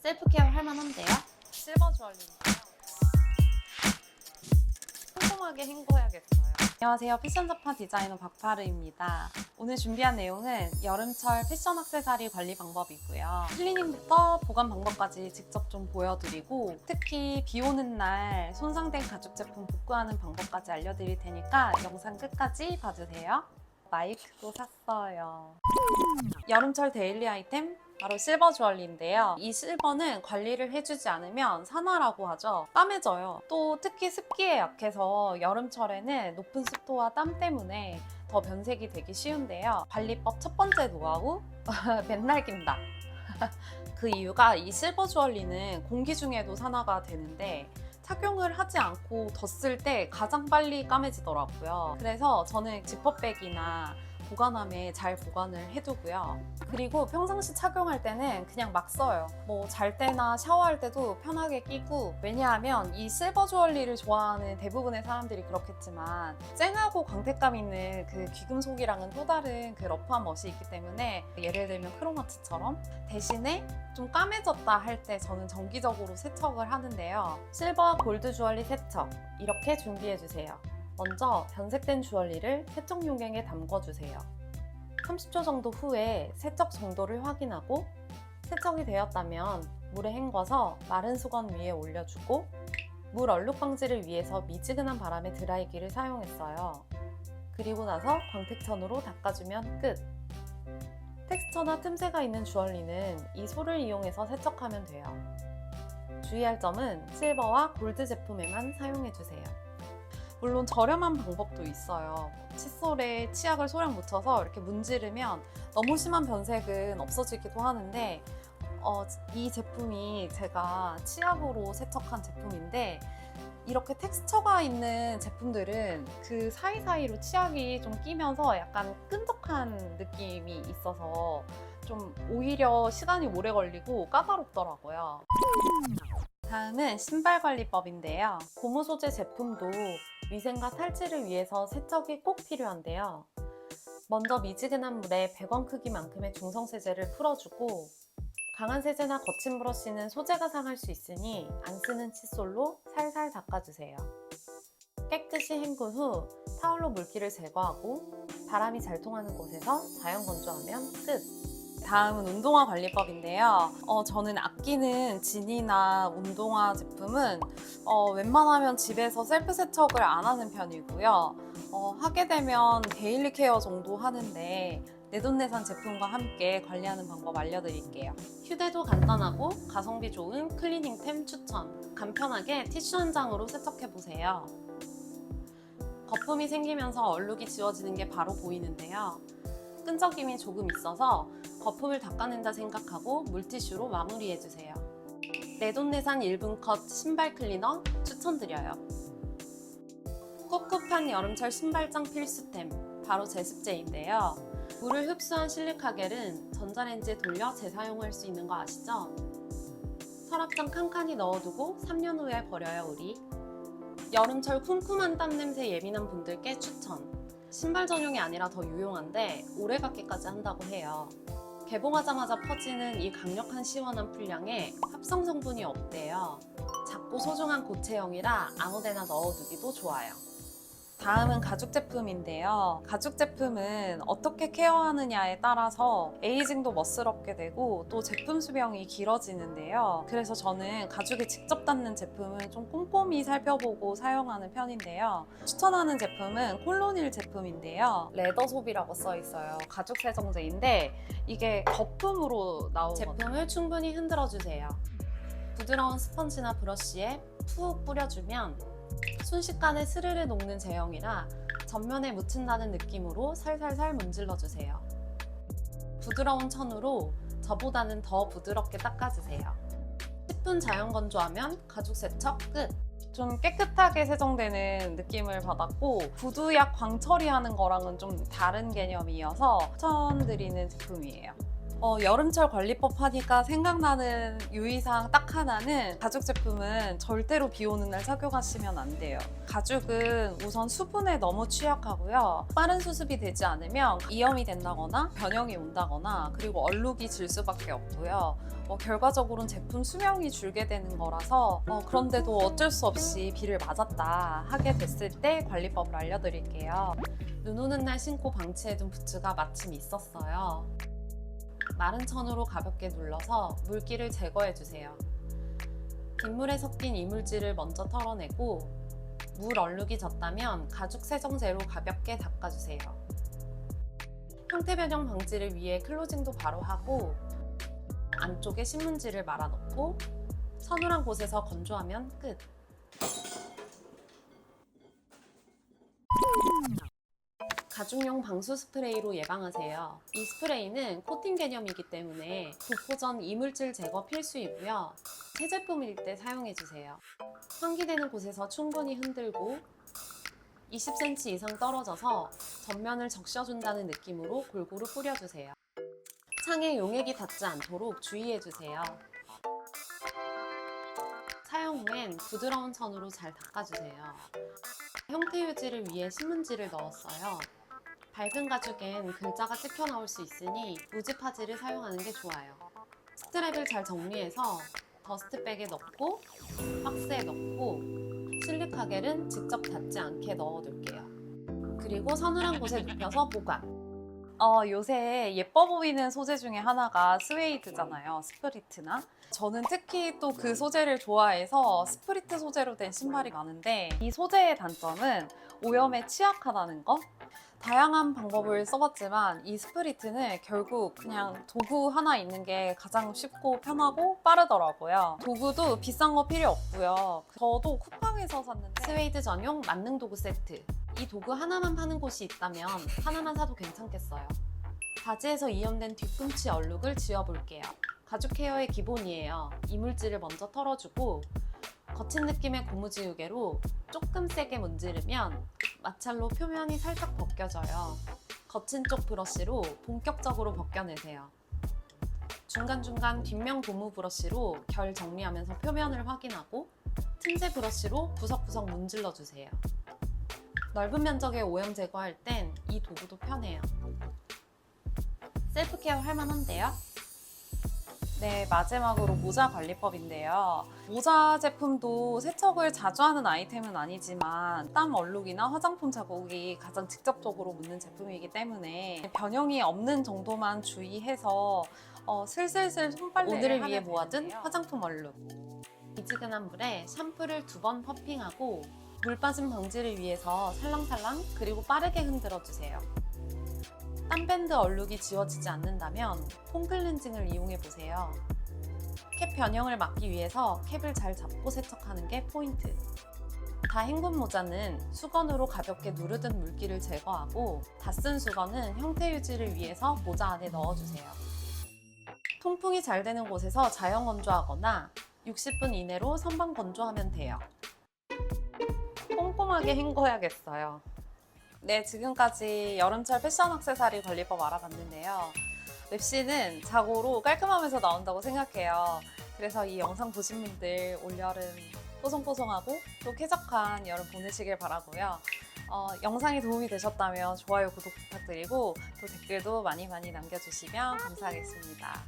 셀프 케어 할만한데요? 실버 주얼리인데요. 꼼꼼하게 헹궈야겠어요. 안녕하세요. 패션 잡화 디자이너 박파르입니다. 오늘 준비한 내용은 여름철 패션 액세서리 관리 방법이고요. 클리닝부터 보관 방법까지 직접 좀 보여드리고, 특히 비 오는 날 손상된 가죽 제품 복구하는 방법까지 알려드릴 테니까 영상 끝까지 봐주세요. 마이크도 샀어요. 여름철 데일리 아이템 바로 실버 주얼리인데요. 이 실버는 관리를 해주지 않으면 산화라고 하죠. 까매져요. 또 특히 습기에 약해서 여름철에는 높은 습도와 땀 때문에 더 변색이 되기 쉬운데요. 관리법 첫 번째 노하우, 맨날 낀다. 그 이유가 이 실버 주얼리는 공기 중에도 산화가 되는데 착용을 하지 않고 뒀을 때 가장 빨리 까매지더라고요. 그래서 저는 지퍼백이나 보관함에 잘 보관을 해두고요. 그리고 평상시 착용할 때는 그냥 막 써요. 뭐 잘 때나 샤워할 때도 편하게 끼고, 왜냐하면 이 실버 주얼리를 좋아하는 대부분의 사람들이 그렇겠지만 쨍하고 광택감 있는 그 귀금속이랑은 또 다른 그 러프한 멋이 있기 때문에, 예를 들면 크로마츠처럼 대신에 좀 까매졌다 할 때 저는 정기적으로 세척을 하는데요. 실버 골드 주얼리 세척 이렇게 준비해주세요. 먼저 변색된 주얼리를 세척 용액에 담궈주세요. 30초 정도 후에 세척 정도를 확인하고, 세척이 되었다면 물에 헹궈서 마른 수건 위에 올려주고, 물 얼룩 방지를 위해서 미지근한 바람의 드라이기를 사용했어요. 그리고 나서 광택천으로 닦아주면 끝! 텍스처나 틈새가 있는 주얼리는 이 솔을 이용해서 세척하면 돼요. 주의할 점은 실버와 골드 제품에만 사용해주세요. 물론 저렴한 방법도 있어요. 칫솔에 치약을 소량 묻혀서 이렇게 문지르면 너무 심한 변색은 없어지기도 하는데, 이 제품이 제가 치약으로 세척한 제품인데, 이렇게 텍스처가 있는 제품들은 그 사이사이로 치약이 좀 끼면서 약간 끈적한 느낌이 있어서 좀 오히려 시간이 오래 걸리고 까다롭더라고요. 다음은 신발 관리법인데요. 고무 소재 제품도 위생과 탈취를 위해서 세척이 꼭 필요한데요. 먼저 미지근한 물에 100원 크기만큼의 중성 세제를 풀어주고, 강한 세제나 거친 브러쉬는 소재가 상할 수 있으니 안 쓰는 칫솔로 살살 닦아주세요. 깨끗이 헹군 후 타올로 물기를 제거하고 바람이 잘 통하는 곳에서 자연 건조하면 끝! 다음은 운동화 관리법인데요. 저는 아끼는 진이나 운동화 제품은 웬만하면 집에서 셀프 세척을 안 하는 편이고요. 하게 되면 데일리 케어 정도 하는데, 내돈내산 제품과 함께 관리하는 방법 알려드릴게요. 휴대도 간단하고 가성비 좋은 클리닝템 추천! 간편하게 티슈 한 장으로 세척해보세요. 거품이 생기면서 얼룩이 지워지는 게 바로 보이는데요. 끈적임이 조금 있어서 거품을 닦아낸다 생각하고 물티슈로 마무리해주세요. 내돈내산 1분 컷 신발 클리너 추천드려요. 꿉꿉한 여름철 신발장 필수템, 바로 제습제인데요. 물을 흡수한 실리카겔은 전자레인지에 돌려 재사용할 수 있는 거 아시죠? 서랍장 칸칸이 넣어두고 3년 후에 버려요 우리. 여름철 쿰쿰한 땀 냄새 예민한 분들께 추천! 신발 전용이 아니라 더 유용한데 오래가기까지 한다고 해요. 개봉하자마자 퍼지는 이 강력한 시원한 풀량에 합성 성분이 없대요. 작고 소중한 고체형이라 아무데나 넣어두기도 좋아요. 다음은 가죽 제품인데요. 가죽 제품은 어떻게 케어하느냐에 따라서 에이징도 멋스럽게 되고 또 제품 수명이 길어지는데요. 그래서 저는 가죽에 직접 닿는 제품은 좀 꼼꼼히 살펴보고 사용하는 편인데요. 추천하는 제품은 콜로닐 제품인데요. 레더솝이라고 써 있어요. 가죽 세정제인데 이게 거품으로 나오는 제품을 충분히 흔들어 주세요. 부드러운 스펀지나 브러쉬에 푹 뿌려주면 순식간에 스르르 녹는 제형이라 전면에 묻힌다는 느낌으로 살살살 문질러주세요. 부드러운 천으로 저보다는 더 부드럽게 닦아주세요. 10분 자연 건조하면 가죽 세척 끝! 좀 깨끗하게 세정되는 느낌을 받았고, 구두약 광 처리하는 거랑은 좀 다른 개념이어서 추천드리는 제품이에요. 여름철 관리법 하니까 생각나는 유의사항 딱 하나는 가죽 제품은 절대로 비 오는 날 착용하시면 안 돼요. 가죽은 우선 수분에 너무 취약하고요. 빠른 수습이 되지 않으면 이염이 된다거나 변형이 온다거나 그리고 얼룩이 질 수밖에 없고요. 결과적으로는 제품 수명이 줄게 되는 거라서 그런데도 어쩔 수 없이 비를 맞았다 하게 됐을 때 관리법을 알려드릴게요. 눈 오는 날 신고 방치해둔 부츠가 마침 있었어요. 마른 천으로 가볍게 눌러서 물기를 제거해주세요. 빗물에 섞인 이물질을 먼저 털어내고 물 얼룩이 졌다면 가죽 세정제로 가볍게 닦아주세요. 형태 변형 방지를 위해 클로징도 바로 하고 안쪽에 신문지를 말아넣고 서늘한 곳에서 건조하면 끝! 가죽용 방수 스프레이로 예방하세요. 이 스프레이는 코팅 개념이기 때문에 도포 전 이물질 제거 필수이고요. 새 제품일 때 사용해주세요. 환기되는 곳에서 충분히 흔들고 20cm 이상 떨어져서 전면을 적셔준다는 느낌으로 골고루 뿌려주세요. 창에 용액이 닿지 않도록 주의해주세요. 사용 후엔 부드러운 천으로 잘 닦아주세요. 형태 유지를 위해 신문지를 넣었어요. 밝은 가죽엔 글자가 찍혀 나올 수 있으니 무지파지를 사용하는 게 좋아요. 스트랩을 잘 정리해서 더스트백에 넣고 박스에 넣고 실리카겔은 직접 닿지 않게 넣어둘게요. 그리고 서늘한 곳에 눕혀서 보관. 요새 예뻐 보이는 소재 중에 하나가 스웨이드잖아요. 스프리트나. 저는 특히 또 그 소재를 좋아해서 스프리트 소재로 된 신발이 많은데 이 소재의 단점은 오염에 취약하다는 거? 다양한 방법을 써봤지만 이 스프리트는 결국 그냥 도구 하나 있는 게 가장 쉽고 편하고 빠르더라고요. 도구도 비싼 거 필요 없고요. 저도 쿠팡에서 샀는데 스웨이드 전용 만능 도구 세트. 이 도구 하나만 파는 곳이 있다면 하나만 사도 괜찮겠어요. 바지에서 이염된 뒤꿈치 얼룩을 지워볼게요. 가죽 헤어의 기본이에요. 이물질을 먼저 털어주고 거친 느낌의 고무지우개로 조금 세게 문지르면 마찰로 표면이 살짝 벗겨져요. 거친 쪽 브러쉬로 본격적으로 벗겨내세요. 중간중간 뒷면 고무 브러쉬로 결 정리하면서 표면을 확인하고 틈새 브러쉬로 구석구석 문질러주세요. 넓은 면적의 오염 제거할 땐 이 도구도 편해요. 셀프 케어 할만한데요? 네, 마지막으로 모자 관리법인데요. 모자 제품도 세척을 자주 하는 아이템은 아니지만 땀 얼룩이나 화장품 자국이 가장 직접적으로 묻는 제품이기 때문에 변형이 없는 정도만 주의해서 슬슬슬 손빨래를 오늘을 위해 모아둔 화장품 얼룩. 미지근한 물에 샴푸를 2번 퍼핑하고 물 빠짐 방지를 위해서 살랑살랑 그리고 빠르게 흔들어주세요. 땀밴드 얼룩이 지워지지 않는다면 폼 클렌징을 이용해보세요. 캡 변형을 막기 위해서 캡을 잘 잡고 세척하는 게 포인트. 다 헹군 모자는 수건으로 가볍게 누르듯 물기를 제거하고 다 쓴 수건은 형태 유지를 위해서 모자 안에 넣어주세요. 통풍이 잘 되는 곳에서 자연 건조하거나 60분 이내로 선반 건조하면 돼요. 꼼꼼하게 헹궈야겠어요. 네, 지금까지 여름철 패션 액세서리 관리법 알아봤는데요. 맵시는 자고로 깔끔하면서 나온다고 생각해요. 그래서 이 영상 보신 분들 올여름 뽀송뽀송하고 또 쾌적한 여름 보내시길 바라고요. 영상이 도움이 되셨다면 좋아요, 구독 부탁드리고 또 댓글도 많이 남겨주시면 감사하겠습니다.